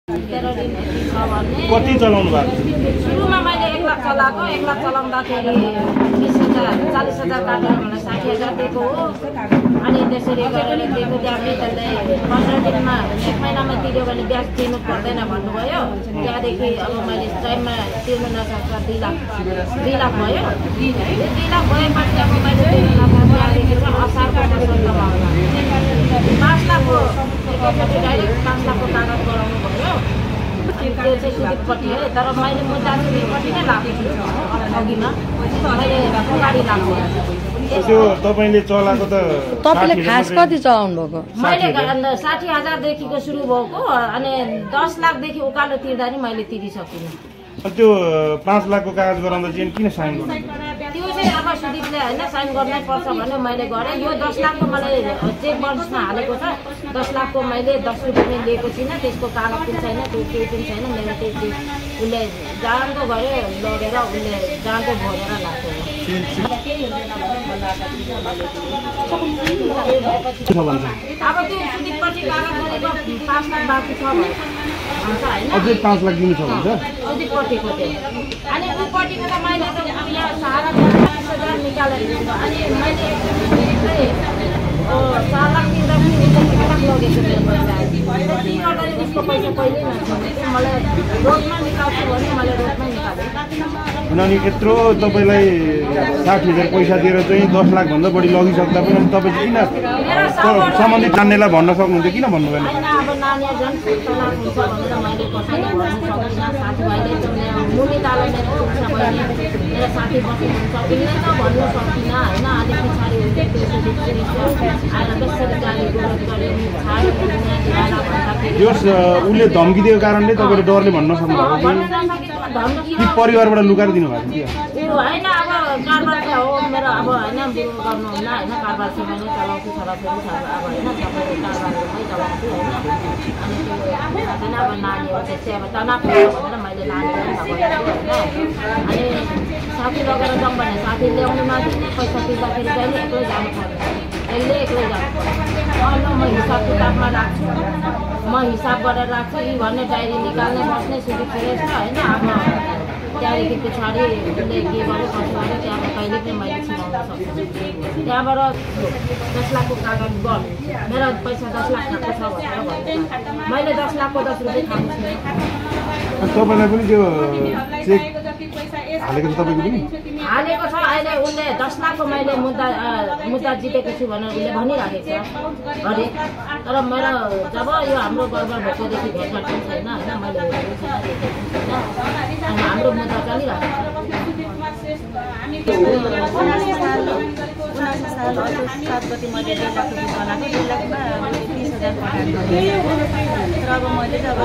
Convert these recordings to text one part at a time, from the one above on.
कति चलाउनु भएको? सुरुमा मैले 1 लाख चलाएको, 1 लाख चलाउँदाखेरि 30,000 40,000 काटेर मलाई 60,000 दिएको हो। अनि त्यसरी गरेर दिएको त्यहाँपछि त्यसले 15 दिनमा 1 महिनामा तिर्यो भने ब्याज तिर्नु पर्दैन भन्नुभयो। त्यहाँदेखि अब मैले टाइममा तिर्नु नसक्दा 2 लाख भयो। 2 लाख भएपछि अब मैले तिर्नु नसक्दा त्यहाँदेखि असारको मसौदामा 5 लाखको एकैचोटि डाइरेक्ट 5 लाखको कागज गराउनु भयो। त्यो चाहिँ सुदीपपट्टि है, तर मैले मुद्दा सुदीपपट्टि नै लागेको छु अघिमा। मैले अगाडि लाग्नु त्यो तपाईँले चलाएको त तपाईँले खास कति चलाउनु भएको? मैले 60,000 देखिको सुरु भएको अनि 10 लाखदेखि उकालो तिर्दा नि मैले तिरिसकिनँ। त्यो 5 लाखको कागज गराउँदा चाहिँ किन साइन गर्नु? त्यो चाहिँ अब सुदीपले होइन साइन गर्नै पर्छ भने मैले गरेँ। यो 10 लाखको मलाई चेक बाउन्समा हालेको छ। 10 लाखको मैले 10 रुपियाँ पनि लिएको छुइनँ। त्यसको कागज पनि छैन, त्यो केही पनि छैन। मेरो त्यो उसले जाँदो गऱ्यो लगेर उसले जाँदो भरेर लाग्यो। अब त्यो सुदीपपट्टि कागज गरेको 5 लाख बाँकी छ भन्छ होइन, अझै 5 लाख दिनु छ भन्छ सुदीपपट्टिको त्यो। अनि उपपट्टिको त मैले त यहाँ सारा 40,000 निकालेर दिएको। अनि मैले 4 लाख तिर्दा पनि 1 लाख लगेको मेरो पैसा। त्यति गर्दाखेरि उसको पैसा कहिल्यै नछाड्यो। मलाई रोडमा निकाल्छु भने मैले रोडमै निकालेँ। अनि यत्रो तपाईँलाई 60,000 पैसा दिएर चाहिँ 10 लाखभन्दा बढी लगिसक्दा पनि तपाईँ चाहिँ किन सम्बन्धित जान्नेलाई भन्न सक्नुहुन्थ्यो? किन भन्नु भएन? अब नानीहरू झन् तनाव हुन्छ भनेर मैले कसैलाई भन्नु सक्दिनँ। साथीभाइले मुनि ताल मेरो इच्छा बहिनी मेरो साथी बस्नुहुन्छ उसले त भन्नु सक्दिनँ होइन। अनि पछाडि हुन्छ आएर कसरी गाली गोलत गऱ्यो उसले धम्की दिएको कारणले तपाईँले डरले भन्न सक्नुभएको कि परिवारबाट लुकाएर दिनुभएको थियो? होइन अब कारोबार चाहिँ हो मेरो। अब होइन बिउ गर्नुहुन्न होइन, कारोबार चाहिँ मैले चलाउँछु छोराछोरी छ अब होइन, सबै कारोबारमै चलाउँछु होइन। अनि त्यो होइन अब नानीहरू त्यस्तै अब तनाव भनेर मैले नानीहरू नभएको होइन। अनि साथी लगेर जाउँ भने साथी ल्याउनु नदिने, पैसा तिर्दाखेरि जहिले एक्लै जानु पर्छ, एक्लै जानु पर्छ। ल म हिसाब किताबमा राख्छु, म हिसाब गरेर राख्छु यी भन्ने डायरी निकाल्ने बस्ने सुदीप श्रेष्ठ होइन। अब त्यहाँदेखि पछाडि उसले के गर्यो कसो गर्यो त्यहाँबाट कहिले पनि मैले छिराउन सक्छु। त्यहाँबाट 10 लाखको कागज गर मेरो पैसा 10 लाख खाएको छ भनेर भन्यो। मैले 10 लाखको 10 रुपियाँ खाएको छुइनँ। तपाईँलाई पनि त्यो चेक हालेको छ? तपाईँको पनि हालेको छ। अहिले उसले 10 लाखको मैले मुद्दा जितेको छु भनेर उसले भनिराखेको छ अरे। तर मेरो जब यो हाम्रो गडबड भएकोदेखि भेटघाट पनि छैन होइन, मैले हेरेको छैन अनि हाम्रो मुद्दा चलिरहेको छ। 79 साल 7 गति मैले 1 लाख रुपियाँ चलाएको। 1 लाखमा 30,000 पठाएको थिएँ। तर अब मैले त अब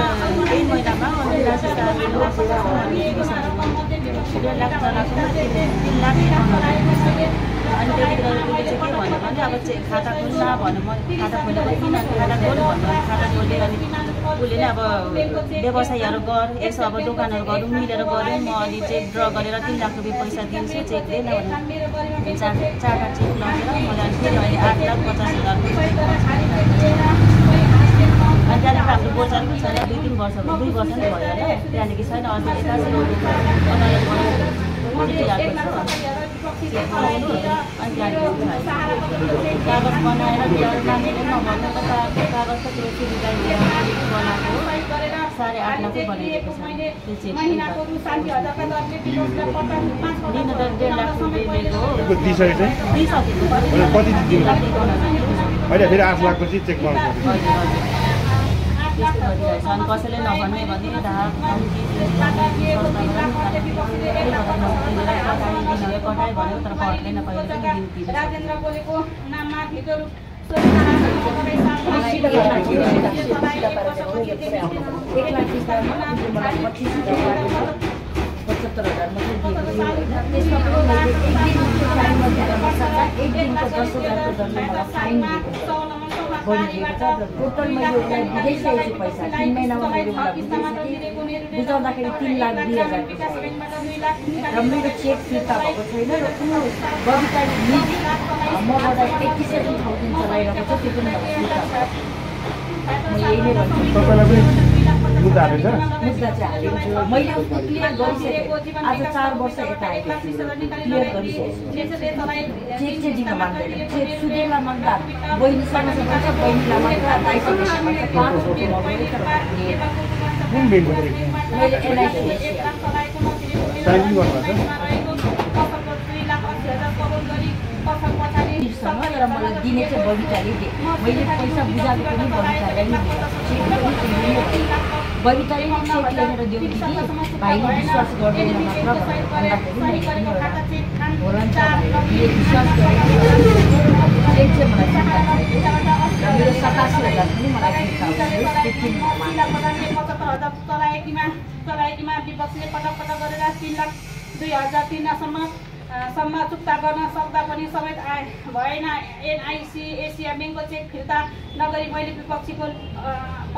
1 महिनामा 79 साल 1 लाख चलाएको 3 लाख चलाएको 3 लाख अनि त्यतिखेर उसले चाहिँ के भन्यो भने अब चाहिँ खाता खोल्न भन्यो। म खाता खोलेको किन खाता खोल भन्नु, खाता खोलेँ। अनि उसले नै अब व्यवसायहरू गर यसो अब दोकानहरू गरौँ मिलेर गऱ्यौँ, म अलि चेक ड्र गरेर 3 लाख रुपियाँ पैसा दिन्छु चेक दिएन भने 4 चेक लगेर मलाई फेरि अहिले 8,50,000 अनि त्यहाँदेखि हाम्रो बोजर पनि छैन। 2-3 वर्ष 2 वर्ष नै भयो होला। त्यहाँदेखि छैन अझै यता कागज बनाएर नानीले नभन्नु त कागज त त्यो सुविधा बनाएको 8.5 लाख बनाइएको छ। त्यो चेक 1.5 लाख रुपियाँ दिएको हो। दिइसकेको कति दिनु? अहिले फेरि 8 लाखपछि चेक गर्नु अनि कसैले नभन्ने भने कटाए भन्यो तर घरले नपाएर टोटल मैले उसलाई बुझाइसकेको छु पैसा। 3 महिनामा मैले उसलाई बुझाउँदाखेरि 3 लाख 2,000 र मेरो चेक फिर्ता भएको छैन। र कुनै बबिताले मबाट 87,000 चलाइरहेको छ, त्यो पनि फिर्ता म यही नै भन्छु। तपाईँलाई पनि मुद्दा हालेछ मुद्दा चाहिँ हालेको छु मैले उसको क्लियर गरिसकेँ आज 4 वर्ष यता आएको क्लियर गरिसकेँ चेक चाहिँ दिन मान्दैन चेक सुदेला माग्दा बहिनीसँग छ बहिनीलाई माग्दा दाइसँग माग्दा 5 कुन बेलको मैले एलआइसी साइन गर्नुभएको र मलाई दिने चाहिँ बगैँचाले दिए मैले पैसा बुझाएको पनि बगैँचालाई नै बगैँचाले नै चेक लेखेर दिउँ कि भाइले विश्वास गर्दैन मात्र भन्दाखेरि मैले पनि होला नि त विश्वास गरेर चेक चाहिँ मलाई मेरो 87,000 पनि मलाई चलाएकीमा विपक्षीले पटक पटक गरेर 3,02,000 तिर्नसम्म चुक्ता गर्न सक्दा पनि समेत भएन। एनआइसी एसिया ब्याङ्कको चेक फिर्ता नगरी मैले विपक्षीको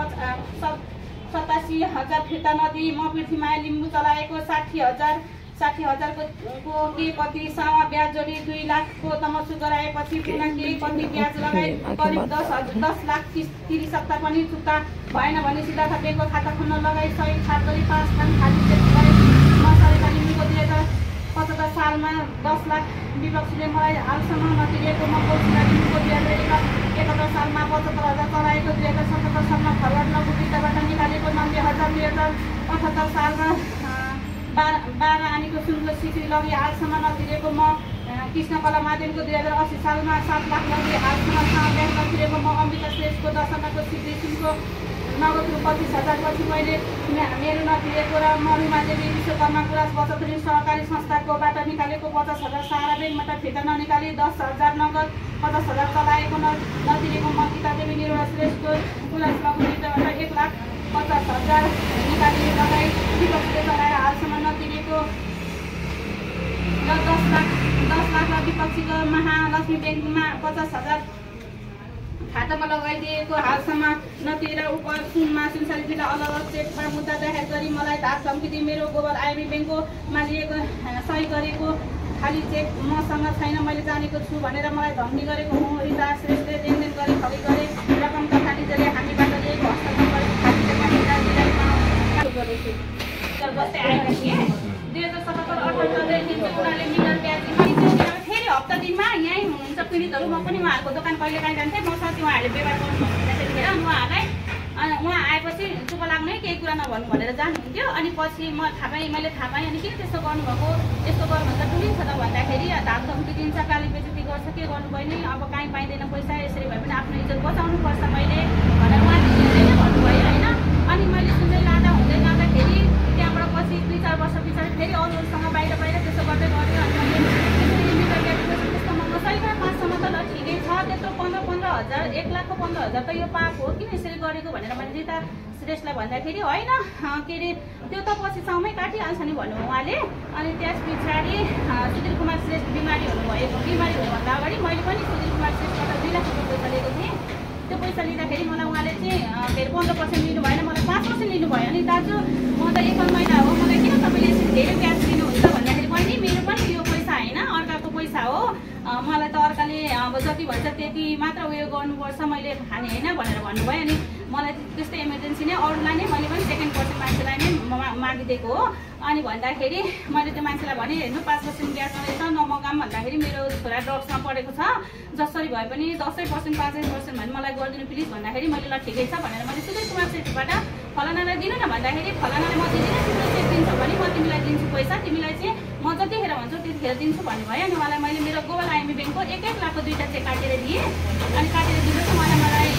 87,000 फिर्ता नदिई म पृथ्वीमाया लिम्बू चलाएको 60,000 को के कति सामा ब्याज जोडी 2 लाखको तमसु गराएपछि पुनः केही कति ब्याज लगाई करिब 10 लाख तिरिसक्दा पनि चुक्ता भएन भने सिद्धार्थ ब्याङ्कको खाता खोल्न लगाई सही खात गरी 5 खान खाली चेक गरे। म सरकार लिम्बूको 2075 सालमा 10 लाख विपक्षीले मलाई हालसम्म नतिरेको म कोसिला लिम्बूको 2071 सालमा 75,000 चलाएको 2077 सालमा फरवर्ड लघु वित्तबाट निकालेको 90,000 2078 सालमा 12 आनीको सुनको सिक्री लगी हालसम्म नतिरेको म कृष्णकला माध्यमको 2080 सालमा 7 लाख लगी हालसम्म ब्याङ्क नतिरेको म अमृता श्रेष्ठको 10 आनाको सिक्री सुनको नगद रु 25,000 पछि मैले मेरो नतिरेको र मनुमा देवी विश्वकर्मा क्लास बचत ऋण सहकारी संस्थाकोबाट निकालेको 50,000 सहारा ब्याङ्कबाट फिर्ता ननिकाली 10,000 नगद 50,000 चलाएको नतिरेको म गीता देवी निरुवा श्रेष्ठको क्लास लघु वित्तबाट 1,50,000 निकाली लगाई विपक्षीले चलाएर हालसम्म नतिरेको र 10 लाख विपक्षीको महालक्ष्मी ब्याङ्कमा 50,000 खातामा लगाइदिएको हालसम्म नतिरेर उप सुनमा सुनसरी अलग अलग चेकमा मुद्दा दाखिल गरी मलाई धाक धम्की दिई मेरो गोबर आइएमबी ब्याङ्कमा लिएको सही गरेको खाली चेक मसँग छैन मैले जानेको छु भनेर मलाई धम्की गरेको हुँ। रिता श्रेष्ठले लेनदेन गरी ठगी गरे रकम त खालिजले हामीबाट लिएको हस्तान्तरण गरेको खाली चेकमा गरेको बस्दै आएका थिए 2077-78 उनीहरूले मिटर ब्याज फेरि हप्ता दिनमा यहीँ हुनुहुन्छ पीडितहरू म पनि उहाँहरूको दोकान कहिले काहीँ जान्थेँ मसँग उहाँहरूले व्यवहार गर्नु त्यतिखेर उहाँहरूलाई उहाँ आएपछि चुप लाग्नै केही कुरा नभन्नु भनेर जानुहुन्थ्यो। अनि पछि मैले थाहा पाएँ अनि किन त्यस्तो गर्नुभएको यस्तो गर्नुहुन्छ टुलिन्छ त भन्दाखेरि धाक धम्की दिन्छ गाली बेजती गर्छ के गर्नुभयो नि अब काहीँ पाइँदैन पैसा यसरी भए पनि आफ्नो इज्जत बचाउनुपर्छ मैले भनेर उहाँले भन्नुभयो होइन। अनि मैले सुन्दै लाँदाखेरि त्यहाँबाट पछि 2-4 वर्ष पछाडि फेरि अरूहरूसँग बाहिर त्यसो गर्दै गऱ्यो। अनि मैले त्यस्तोमा म सही गरेँ 5सम्म त ल ठिकै छ त्यत्रो 15,000 1,15,000 त यो पाएको हो किन यसरी गरेको भनेर मैले रिता श्रेष्ठलाई भन्दाखेरि होइन के अरे त्यो त पछि साउमै काटिहाल्छ नि भन्नु उहाँले। अनि त्यस पछाडि सुधीर कुमार श्रेष्ठ बिमारी हुनुभन्दा अगाडि मैले पनि सुधीर कुमार श्रेष्ठबाट 2 लाख रुपियाँ पैसा लिएको थिएँ। त्यो पैसा लिँदाखेरि मलाई उहाँले चाहिँ फेरि 15% लिनु भएन मलाई 5% लिनुभयो। अनि दाजु म त 1 महिना हो मलाई किन तपाईँले यसरी धेरै ब्याज दिनुहुन्छ भन्दाखेरि पनि मेरो पनि यो पैसा होइन अर्काको पैसा हो मलाई त अर्काले अब जति भन्छ त्यति मात्र उयो गर्नुपर्छ मैले खाने होइन भनेर भन्नुभयो। अनि मलाई त्यस्तै इमर्जेन्सी नै अरूलाई नै मैले पनि सेकेन्ड पर्सन मान्छेलाई नै मागिदिएको हो। अनि भन्दाखेरि मैले त्यो मान्छेलाई भने हेर्नु 5% ब्याज रहेछ नमगाम भन्दाखेरि मेरो छोरा ड्रग्समा पढेको छ जसरी भए पनि 10% 5% भने मलाई गरिदिनु प्लिज भन्दाखेरि मैले ल ठिकै छ भनेर मैले सुधीर कुमार श्रेष्ठबाट फलानालाई दिनु न भन्दाखेरि फलानाले म दिँदिनँ तिम्रो चेक दिन्छ भने म तिमीलाई दिन्छु पैसा तिमीलाई चाहिँ म जतिखेर भन्छु त्यतिखेर दिन्छु भन्नुभयो। अनि उहाँलाई मैले मेरो गोबर आइएमबी ब्याङ्कको 1-1 लाखको 2टा चेक काटेर दिएँ। अनि काटेर दिँदा उहाँले मलाई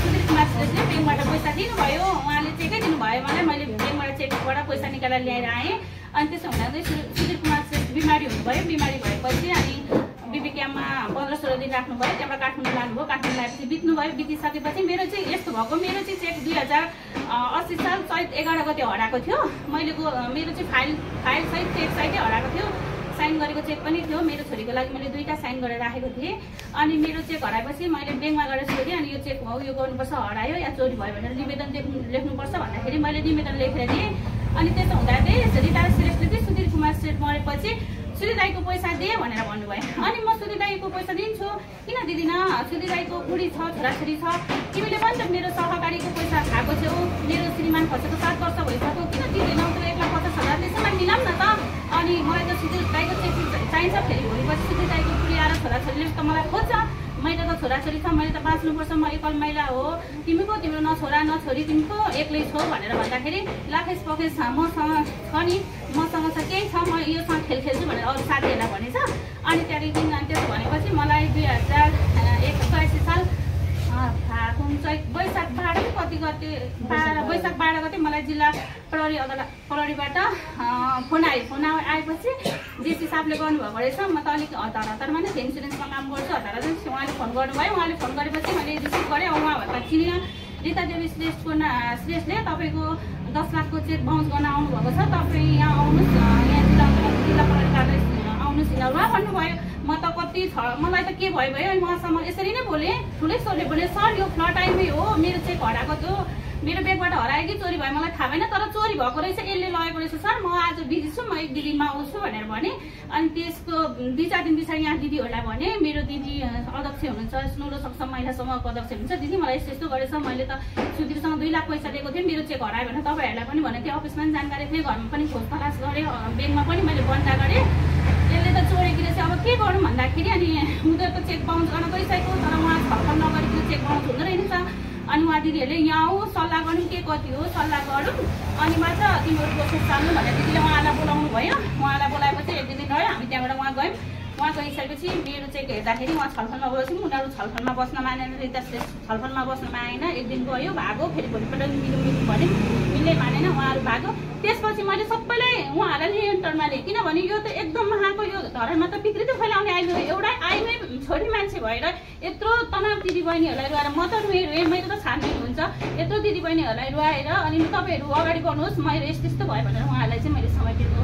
सुधीर कुमार श्रेष्ठले ब्याङ्कबाट पैसा दिनुभयो उहाँले चेकै दिनुभयो मलाई मैले ब्याङ्कबाट चेकबाट पैसा निकालेर ल्याएर आएँ। अनि त्यसो हुँदा सुधीर कुमार श्रेष्ठ बिमारी हुनुभयो बिमारी भएपछि अनि बिबी क्याम्पमा 15-16 दिन राख्नुभयो त्यहाँबाट काठमाडौँ लानुभयो काठमाडौँ ल्याएपछि बितिसकेपछि मेरो चाहिँ यस्तो भएको मेरो चाहिँ चेक 2080 साल चैत 11 गते हराएको थियो। मैले मेरो चाहिँ फाइल सहित चेक सहितै हराएको थियो साइन गरेको चेक पनि थियो मेरो छोरीको लागि मैले 2टा साइन गरेर राखेको थिएँ। अनि मेरो चेक हराएपछि मैले ब्याङ्कमा गएर सोधेँ अनि यो चेक हो यो गर्नुपर्छ हरायो या चोरी भयो भनेर निवेदन लेख्नुपर्छ भन्दाखेरि मैले निवेदन लेखेर दिएँ। अनि त्यसो हुँदा चाहिँ रिता श्रेष्ठले चाहिँ सुधीर कुमार श्रेष्ठ मरेपछि सुधी दाईको पैसा दे भनेर भन्नुभयो। अनि म सुधी दाईको पैसा दिन्छु, किन दिदिनँ? सुधी दाईको बुढी छ, छोराछोरी छ, तिमीले पनि त मेरो सहकारीको पैसा खाएको छौ, मेरो श्रीमान खसेको 7 वर्ष भइसक्यो, किन दिँदैनौ? त 1,50,000 त्यसमा मिलाउँ न त। अनि मलाई त सुधी दाईको चेक चाहिन्छ। फेरि भोलिपछि सुधी दाईको बुढी आएर छोराछोरीले त मलाई खोज्छ, मैले त छोराछोरी छ, मैले त बाँच्नुपर्छ, म एकल महिला हो, तिमीको तिम्रो न छोरा न छोरी, तिमीको एक्लै छौ भनेर भन्दाखेरि लाखेस पखेस मसँग छ नि, मसँग छ केही छ, म योसँग खेल खेल्छु भनेर अरू साथीहरूलाई भनेछ। अनि त्यहाँदेखि त्यसो भनेपछि मलाई 2081 साल वैशाख 12 कति गते वैशाख 12 गते मलाई जिल्ला प्रहरीबाट फोन आयो। फोन आएपछि जेसी साहबले गर्नुभएको रहेछ। म त अलिक हतारमा नै इन्सुरेन्समा काम गर्छु, हतार उहाँले फोन गर्नुभयो। उहाँले फोन गरेपछि मैले रिसिभ गरेँ। उहाँहरूलाई चिनिनँ। रीता देवी श्रेष्ठले तपाईँको 10 लाखको चेक बाउन्स गर्न आउनुभएको छ, तपाईँ यहाँ आउनुहोस्, यहाँ जिल्ला प्रहरी कार्यालय आउनुहोस् हिँड्नुमा भन्नुभयो। म त कति मलाई त के भयो मसँग यसरी नै बोलेँ। ठुलै सोधले भने सर यो फ्लड टाइममै हो, मेरो चेक हराएको थियो, मेरो ब्यागबाट हरायो कि चोरी भयो मलाई थाहा भएन, तर चोरी भएको रहेछ, यसले लगेको रहेछ सर, म आज बिजी छु, म 1 दिनमा आउँछु भनेर भने। अनि त्यसको 2-4 दिन पछाडि यहाँ दिदीहरूलाई भने, मेरो दिदी अध्यक्ष हुनुहुन्छ, स्नुरो सक्षम महिला समूहको अध्यक्ष हुनुहुन्छ, दिदी मलाई यस्तो गरेछ, मैले त सुधीरसँग 2 लाख पैसा दिएको थिएँ, मेरो चेक हरायो भने तपाईँहरूलाई पनि भने थियो, अफिसमा पनि जानकारी थिएँ, घरमा पनि खोज तलास गरेँ, ब्याङ्कमा पनि मैले बन्दा गरेँ, यसले त चोरेकी रहेछ, अब के गरौँ भन्दाखेरि अनि उनीहरूको चेक बाउन्स गर्न गइसकेको, तर उहाँ छलफल नगरेको चेक बाउन्स हुँदो रहेछ। अनि उहाँ दिदीहरूले यहाँ आऊ सल्लाह गरौँ, के कति हो सल्लाह गरौँ, अनि मात्र तिमीहरू प्रोसेस चाल्नु भनेर दिदीले उहाँलाई बोलाउनु भयो। उहाँलाई बोलाएपछि 1-2 दिन रह्यो, हामी त्यहाँबाट उहाँ गयौँ। उहाँ गइसकेपछि मेरो चेक हेर्दाखेरि उहाँ छलफलमा बस्यौँ, उनीहरू छलफलमा बस्न मानेन, रीता छलफलमा बस्न मानेन, 1 दिन गयो भागो, फेरि भोलिपल्ट मिल्नु भने मिल्ने मानेन, उहाँहरू भागो। त्यसपछि मैले सबैलाई उहाँहरूलाई नियन्त्रणमा लिएँ, किनभने यो त एकदम महाको यो धरानमा त विकृति फैलाउने आइलो एउटा आइमै छोरी मान्छे भएर यत्रो तनाव दिदीबहिनीहरूलाई रुवाएर म त रुएँ, मेरो त छानबिन हुन्छ, यत्रो दिदीबहिनीहरूलाई रुवाएर अनि तपाईँहरू अगाडि गर्नुहोस्, मेरो यस्तो भयो भनेर उहाँहरूलाई चाहिँ मैले समय दिएको।